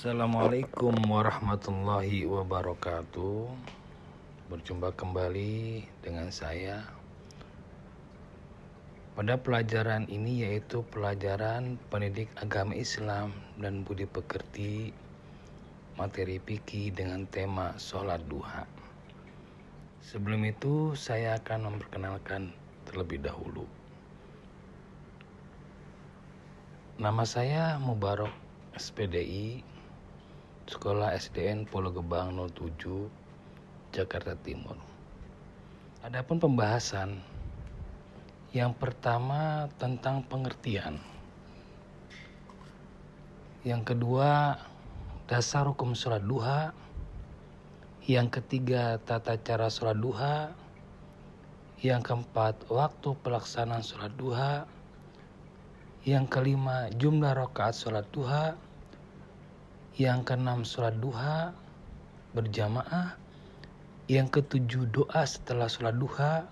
Assalamualaikum warahmatullahi wabarakatuh. Berjumpa kembali dengan saya pada pelajaran ini, yaitu pelajaran pendidik agama Islam dan budi pekerti materi fikih dengan tema sholat duha. Sebelum itu saya akan memperkenalkan terlebih dahulu. Nama saya Mubarak SPDI, Sekolah SDN Pulau Gebang 07, Jakarta Timur. Adapun pembahasan yang pertama tentang pengertian. Yang kedua, dasar hukum sholat duha. Yang ketiga, tata cara sholat duha. Yang keempat, waktu pelaksanaan sholat duha. Yang kelima, jumlah rakaat sholat duha. Yang keenam, sholat duha berjamaah. Yang ketujuh, doa setelah sholat duha.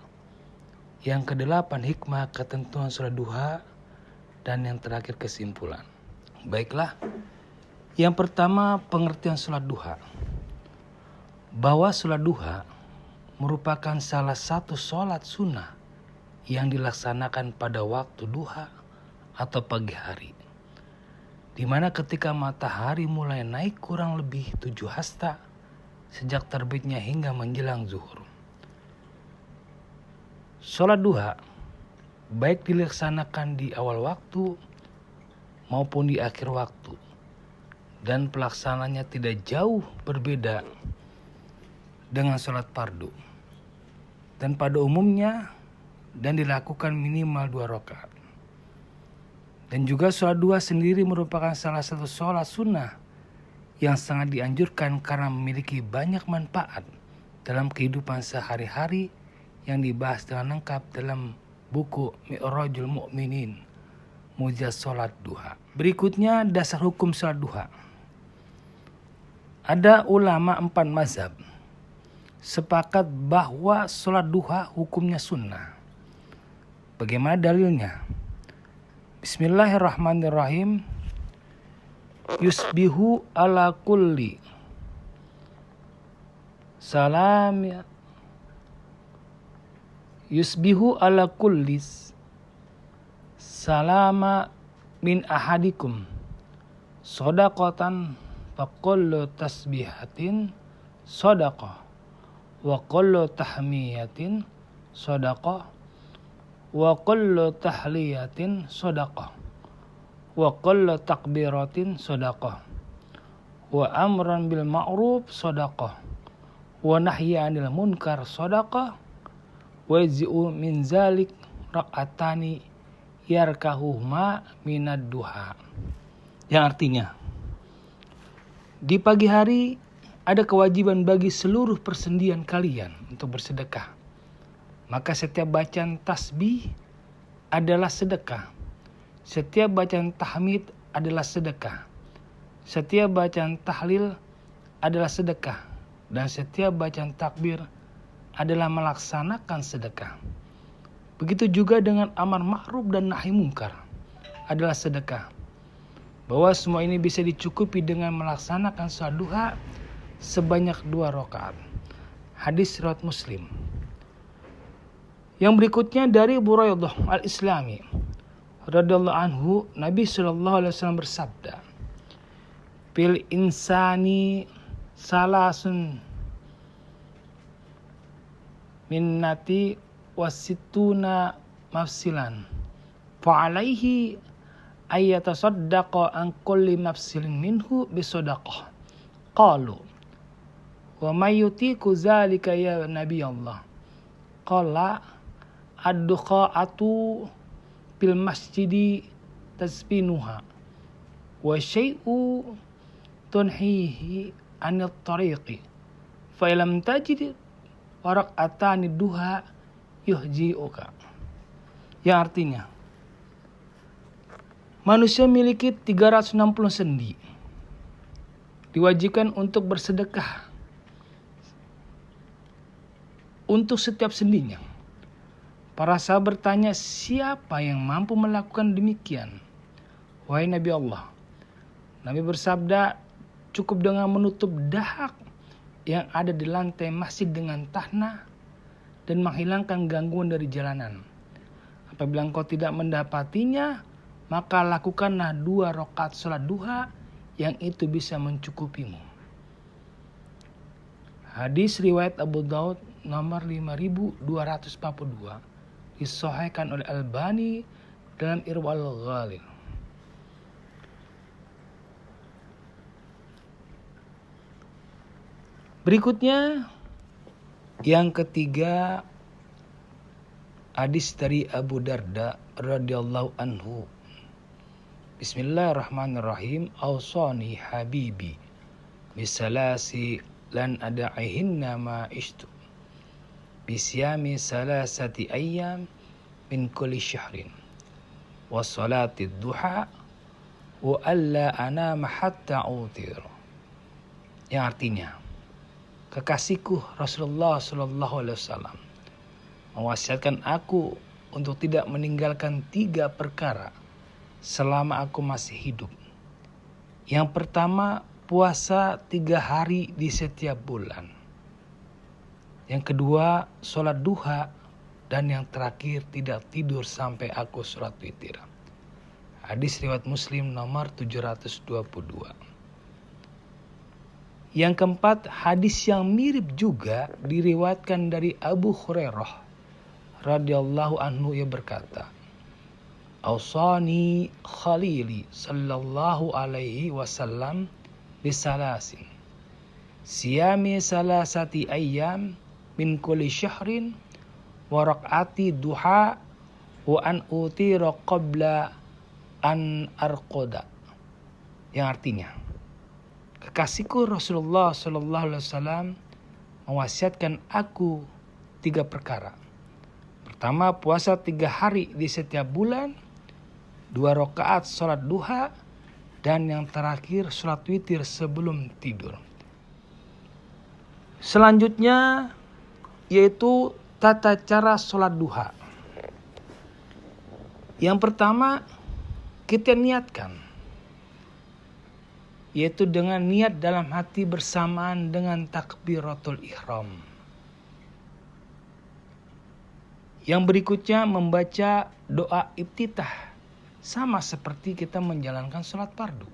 Yang kedelapan, hikmah ketentuan sholat duha. Dan yang terakhir, kesimpulan. Baiklah, yang pertama, pengertian sholat duha. Bahwa sholat duha merupakan salah satu sholat sunnah yang dilaksanakan pada waktu duha atau pagi hari, di mana ketika matahari mulai naik kurang lebih 7 hasta sejak terbitnya hingga menjelang zuhur. Sholat duha baik dilaksanakan di awal waktu maupun di akhir waktu, dan pelaksananya tidak jauh berbeda dengan sholat fardu, dan pada umumnya dan dilakukan minimal 2 rakaat. Dan juga sholat duha sendiri merupakan salah satu sholat sunnah yang sangat dianjurkan karena memiliki banyak manfaat dalam kehidupan sehari-hari yang dibahas dengan lengkap dalam buku Mi'rajul Mu'minin, Mujaz Sholat Duha. Berikutnya, dasar hukum sholat duha. Ada ulama 4 mazhab sepakat bahwa sholat duha hukumnya sunnah. Bagaimana dalilnya? Bismillahirrahmanirrahim. Yusbihu ala kulli salam. Yusbihu ala kulli salama min ahadikum sodaqatan faqallu tasbihatin sodaqah wa qallu tahmiyatin sodaqah wa kullu tahliyatin sadaqah wa kullu takbiratin sadaqah wa amran bil ma'ruf sadaqah wa nahyan 'anil munkar sadaqah wa yazi'u min zalik raq'atani yarkahuhuma minad duha. Yang artinya, di pagi hari ada kewajiban bagi seluruh persendian kalian untuk bersedekah. Maka setiap bacaan tasbih adalah sedekah. Setiap bacaan tahmid adalah sedekah. Setiap bacaan tahlil adalah sedekah. Dan setiap bacaan takbir adalah melaksanakan sedekah. Begitu juga dengan amar ma'ruf dan nahi mungkar adalah sedekah. Bahwa semua ini bisa dicukupi dengan melaksanakan sholat duha sebanyak 2 rakaat. Hadis riwayat Muslim. Yang berikutnya dari Buraidah al-Islami radhiyallahu anhu, Nabi SAW bersabda, "Fil insani salasun minnati wasituna mafsilan fa'alaihi ayyatasaddaqa an kulli mafsilin minhu bisadaqah." Qalu, "Wa may yutiku zalika ya Nabi Allah?" Qala, ad-dukha'atu fil masjidi tasbinuha wa syai'u tunhihi anil tariqi fa ilam tajid waraqatani duha yuhji'uka. Yang artinya, manusia memiliki 360 sendi, diwajibkan untuk bersedekah untuk setiap sendinya. Para sahabat bertanya, siapa yang mampu melakukan demikian, wahai Nabi Allah? Nabi bersabda, cukup dengan menutup dahak yang ada di lantai masjid dengan tanah dan menghilangkan gangguan dari jalanan. Apabila engkau tidak mendapatinya, maka lakukanlah 2 rakaat sholat duha yang itu bisa mencukupimu. Hadis riwayat Abu Daud nomor 5242 disahihkan oleh Albani dalam Irwal Ghalil. Berikutnya yang ketiga, hadis dari Abu Darda radhiyallahu anhu. Bismillahirrahmanirrahim. Awsani habibi bisalasi lan ada'ihinna ma ishtu. Bisyami salasati ayyam min kulli syahrin. Wa salati duha wa alla anama hatta utir. Yang artinya, kekasihku Rasulullah SAW mewasiatkan aku untuk tidak meninggalkan 3 perkara selama aku masih hidup. Yang pertama, puasa 3 hari di setiap bulan. Yang kedua, sholat duha. Dan yang terakhir, tidak tidur sampai aku sholat witir. Hadis riwayat Muslim nomor 722. Yang keempat, hadis yang mirip juga diriwayatkan dari Abu Hurairah radhiyallahu anhu, ia berkata, Ausani khalili sallallahu alaihi wasallam bisalasin. Siyami salasati ayyam min kulli syahrin wa raq'ati duha wa an utira qabla an arqada. Yang artinya, kekasihku Rasulullah SAW mewasiatkan aku 3 perkara. Pertama, puasa 3 hari di setiap bulan, 2 rakaat sholat duha, dan yang terakhir sholat witir sebelum tidur. Selanjutnya yaitu tata cara sholat duha. Yang pertama, kita niatkan, yaitu dengan niat dalam hati bersamaan dengan takbiratul ihram. Yang berikutnya membaca doa iftitah, sama seperti kita menjalankan sholat fardu.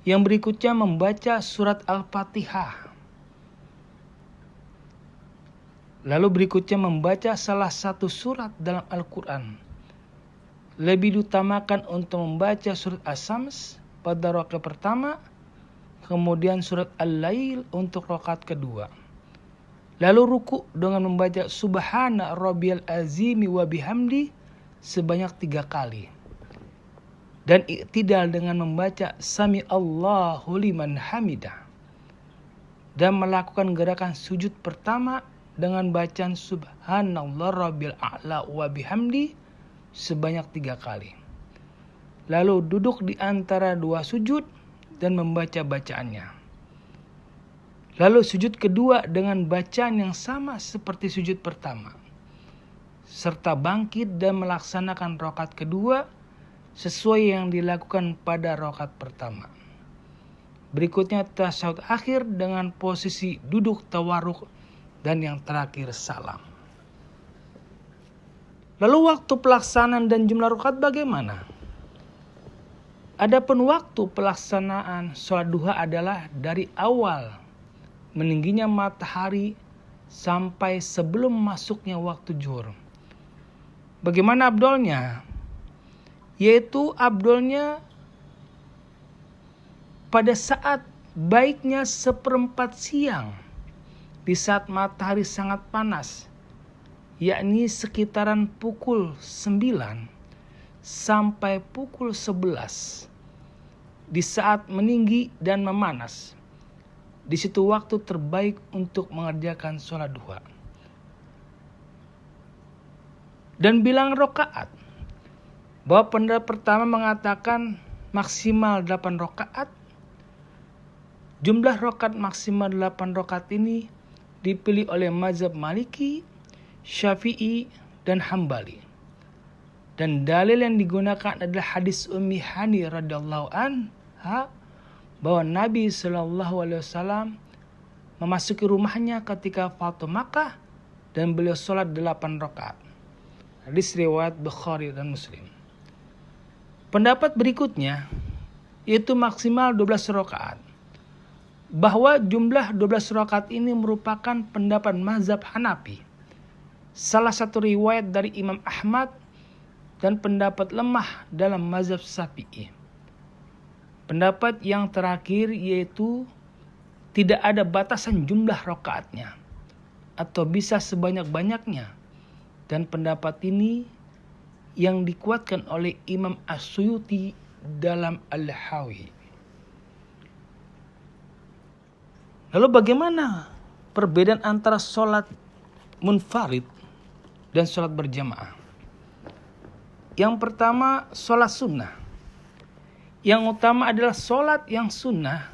Yang berikutnya membaca surat Al-Fatihah. Lalu berikutnya membaca salah satu surat dalam Al-Quran. Lebih diutamakan untuk membaca surat As-Sams pada rakaat pertama, kemudian surat Al-Lail untuk rakaat kedua. Lalu ruku dengan membaca Subhana Rabbiyal Azimi wa bihamdi sebanyak 3 kali. Dan iktidal dengan membaca Sami Allahu liman hamidah. Dan melakukan gerakan sujud pertama dengan bacaan Subhanallah Rabbil A'la wa bihamdi sebanyak 3 kali. Lalu duduk di antara 2 sujud dan membaca bacaannya. Lalu sujud kedua dengan bacaan yang sama seperti sujud pertama. Serta bangkit dan melaksanakan rakaat kedua sesuai yang dilakukan pada rakaat pertama. Berikutnya tasyahud akhir dengan posisi duduk tawarruk dan yang terakhir salam. Lalu waktu pelaksanaan dan jumlah rakaat bagaimana? Adapun waktu pelaksanaan sholat duha adalah dari awal meningginya matahari sampai sebelum masuknya waktu zuhur. Bagaimana abdolnya? Yaitu abdolnya pada saat baiknya 1/4 siang, di saat matahari sangat panas, yakni sekitaran pukul 9 sampai pukul 11. Di saat meninggi dan memanas, di situ waktu terbaik untuk mengerjakan sholat duha. Dan bilang rakaat, bahwa pendapat pertama mengatakan maksimal 8 rakaat. Jumlah rakaat maksimal 8 rakaat ini dipilih oleh mazhab Maliki, Syafi'i, dan Hambali. Dan dalil yang digunakan adalah hadis Ummi Hani radhiyallahu anha bahwa Nabi SAW memasuki rumahnya ketika Fatu Makkah dan beliau sholat 8 rakaat. Hadis riwayat Bukhari dan Muslim. Pendapat berikutnya yaitu maksimal 12 rakaat. Bahwa jumlah 12 rakaat ini merupakan pendapat mazhab Hanafi. Salah satu riwayat dari Imam Ahmad dan pendapat lemah dalam mazhab Syafi'i. Pendapat yang terakhir yaitu tidak ada batasan jumlah rakaatnya atau bisa sebanyak-banyaknya. Dan pendapat ini yang dikuatkan oleh Imam As-Suyuti dalam Al-Hawi. Lalu bagaimana perbedaan antara sholat munfarid dan sholat berjamaah? Yang pertama, sholat sunnah. Yang utama adalah sholat yang sunnah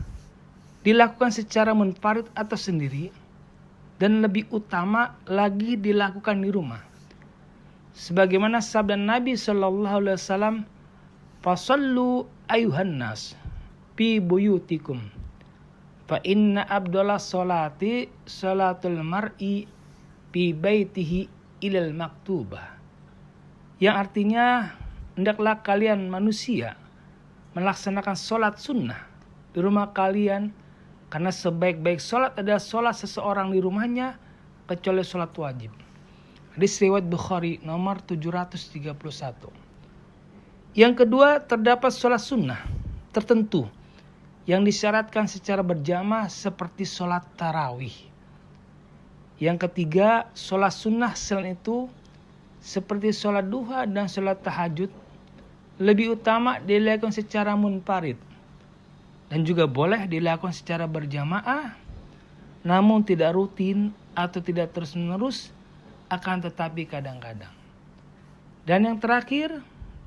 dilakukan secara munfarid atau sendiri, dan lebih utama lagi dilakukan di rumah. Sebagaimana sabda Nabi SAW, "Fasallu ayuhan nas fi buyutikum, fa inna abdullah sholati sholatul mar'i fi baitihi ilal maktubah." Yang artinya, hendaklah kalian manusia melaksanakan sholat sunnah di rumah kalian, karena sebaik-baik sholat adalah sholat seseorang di rumahnya kecuali sholat wajib. Hadis riwayat Bukhari nomor 731. Yang kedua, terdapat sholat sunnah tertentu yang disyaratkan secara berjamaah seperti sholat tarawih. Yang ketiga, sholat sunnah selain itu seperti sholat duha dan sholat tahajud lebih utama dilakukan secara munfarid dan juga boleh dilakukan secara berjamaah, namun tidak rutin atau tidak terus-menerus, akan tetapi kadang-kadang. Dan yang terakhir,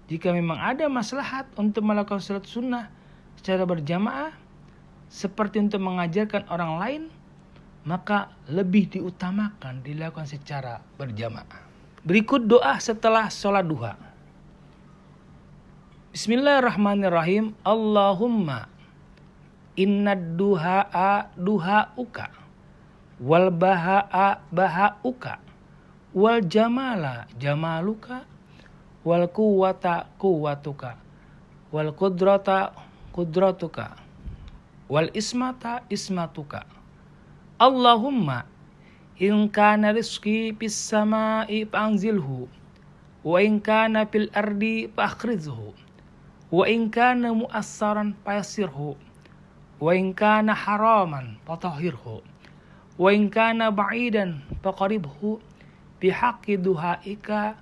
jika memang ada maslahat untuk melakukan sholat sunnah secara berjamaah, seperti untuk mengajarkan orang lain, maka lebih diutamakan dilakukan secara berjamaah. Berikut doa setelah sholat duha. Bismillahirrahmanirrahim. Allahumma innad duha'a duha'uka wal baha'a baha'uka wal jamala jamaluka wal quwwata quwwatuka wal qudrata qudratuka wal ismata ismatuka. Allahumma in kana rizqi fis sama'i fa'anzilhu wa in kana fil ardi fa'akhrizhu wa in kana mu'assaran fayassirhu wa in kana haraman fatahhirhu wa in kana ba'idan faqaribhu bihaqqi duhaika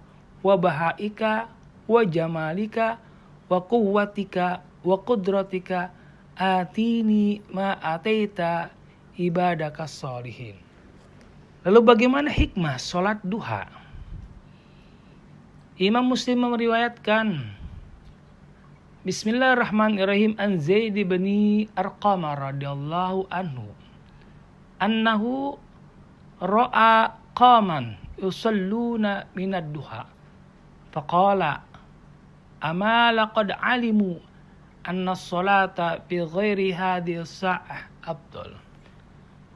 wa bahaika wa jamalika wa quwwatika wa qudratika atini ma ataita ibadaka sholihin. Lalu bagaimana hikmah sholat duha? Imam Muslim meriwayatkan, Bismillahirrahmanirrahim, an Zaid bin Arqam radhiyallahu anhu annahu ra'a qaman yusalluna minad duha faqala ama laqad alimu anna as-salata bi ghairi hadhihi as-sa'ah afdal.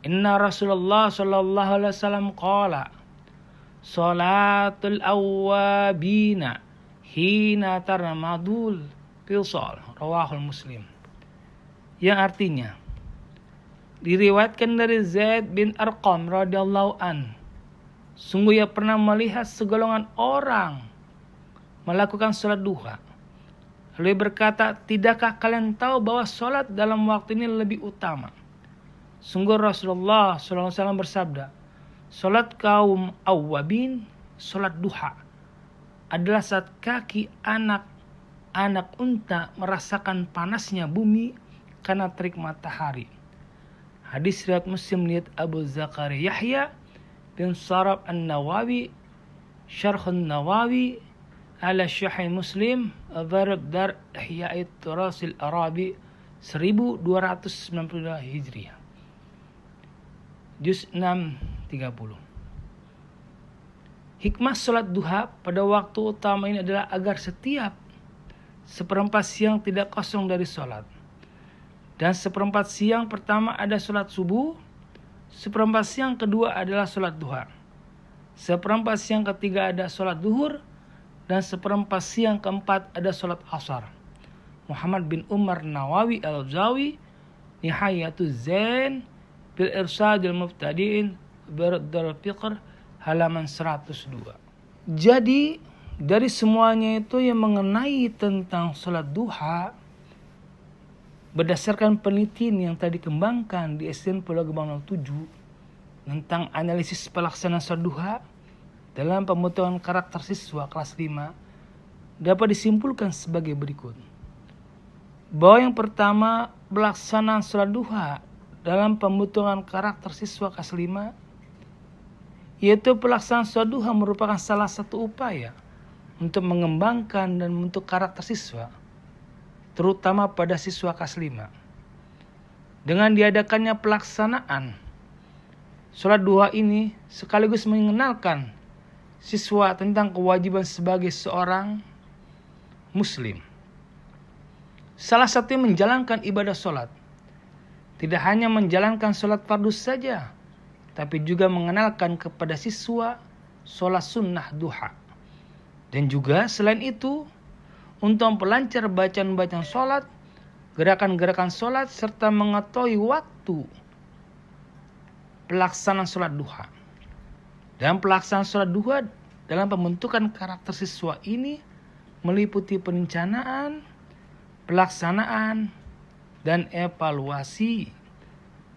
Inna Rasulullah sallallahu alaihi wasallam qala salatul awwabina hina tarmadul fisal, rawahul Muslim. Yang artinya, diriwayatkan dari Zaid bin Arqam radhiyallahu an, sungguh ia pernah melihat segolongan orang melakukan sholat duha. Lalu berkata, tidakkah kalian tahu bahwa sholat dalam waktu ini lebih utama? Sungguh Rasulullah SAW bersabda, sholat kaum awwabin, sholat duha, adalah saat kaki anak unta merasakan panasnya bumi karena terik matahari. Hadis riwayat Muslim lihat Abu Zakaria Yahya bin Sarab An-Nawawi, Syarh An-Nawawi ala Syahih Muslim, Dharab Dar Ihya'it Turasil Arabi 1292 Hijriah. Juz 6:30. Hikmah sholat duha pada waktu utama ini adalah agar setiap seperempat siang tidak kosong dari sholat. Dan seperempat siang pertama ada sholat subuh, seperempat siang kedua adalah sholat duha, seperempat siang ketiga ada sholat duhur, dan seperempat siang keempat ada sholat asar. Muhammad bin Umar Nawawi Al-Zawi, Nihayatul Zain, Fil Irsadil Muftadiin, Berdal Fiqr, halaman 102. Jadi dari semuanya itu yang mengenai tentang sholat duha, berdasarkan penelitian yang tadi dikembangkan di SDN Pulau Gebang 07 tentang analisis pelaksanaan sholat duha dalam pembentukan karakter siswa kelas 5, dapat disimpulkan sebagai berikut. Bahwa yang pertama, pelaksanaan sholat duha dalam pembentukan karakter siswa kelas 5, yaitu pelaksanaan sholat duha merupakan salah satu upaya untuk mengembangkan dan membentuk karakter siswa, terutama pada siswa kelas 5. Dengan diadakannya pelaksanaan sholat duha ini sekaligus mengenalkan siswa tentang kewajiban sebagai seorang muslim. Salah satunya menjalankan ibadah sholat. Tidak hanya menjalankan sholat fardu saja, tapi juga mengenalkan kepada siswa sholat sunnah duha. Dan juga selain itu, untuk memperlancar bacaan-bacaan sholat, gerakan-gerakan sholat, serta mengetahui waktu pelaksanaan sholat duha. Dan pelaksanaan sholat duha dalam pembentukan karakter siswa ini meliputi perencanaan, pelaksanaan, dan evaluasi,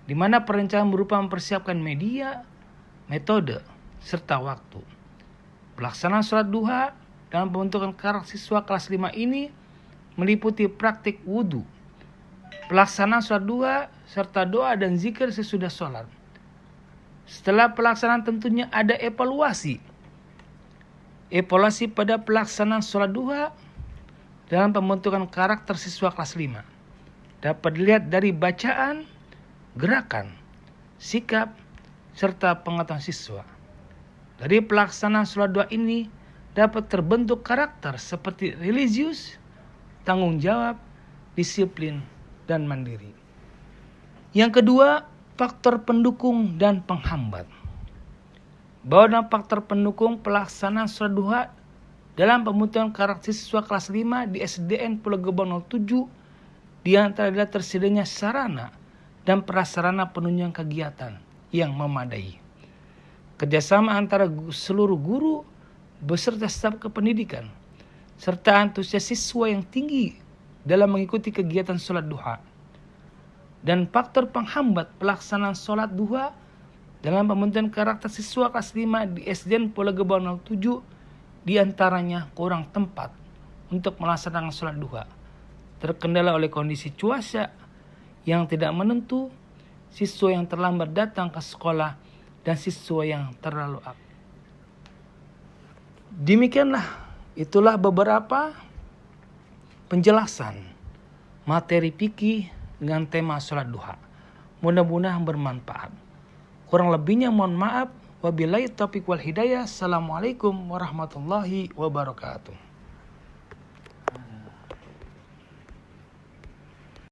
di mana perencanaan berupa mempersiapkan media, metode, serta waktu. Pelaksanaan sholat duha dalam pembentukan karakter siswa kelas 5 ini meliputi praktik wudhu, pelaksanaan sholat duha, serta doa dan zikir sesudah sholat. Setelah pelaksanaan tentunya ada evaluasi. Evaluasi pada pelaksanaan sholat duha dalam pembentukan karakter siswa kelas 5 dapat dilihat dari bacaan, gerakan, sikap, serta pengetahuan siswa. Dari pelaksanaan sholat duha ini dapat terbentuk karakter seperti religius, tanggung jawab, disiplin, dan mandiri. Yang kedua, faktor pendukung dan penghambat. Bahwa dalam faktor pendukung pelaksanaan sholat duha dalam pembentukan karakter siswa kelas 5 di SDN Pulau Gebang 07, di antara adalah tersedianya sarana dan prasarana penunjang kegiatan yang memadai. Kerjasama antara seluruh guru beserta staf kependidikan, serta antusias siswa yang tinggi dalam mengikuti kegiatan sholat duha. Dan faktor penghambat pelaksanaan sholat duha dalam pembentukan karakter siswa kelas 5 di SDN Pulau Gebang 07, di antaranya kurang tempat untuk melaksanakan sholat duha, terkendala oleh kondisi cuaca yang tidak menentu, siswa yang terlambat datang ke sekolah, dan siswa yang terlalu aktif. Demikianlah, itulah beberapa penjelasan materi fikih dengan tema sholat duha. Mudah-mudahan bermanfaat. Kurang lebihnya mohon maaf. Wabillahi taufiq wal hidayah. Assalamualaikum warahmatullahi wabarakatuh.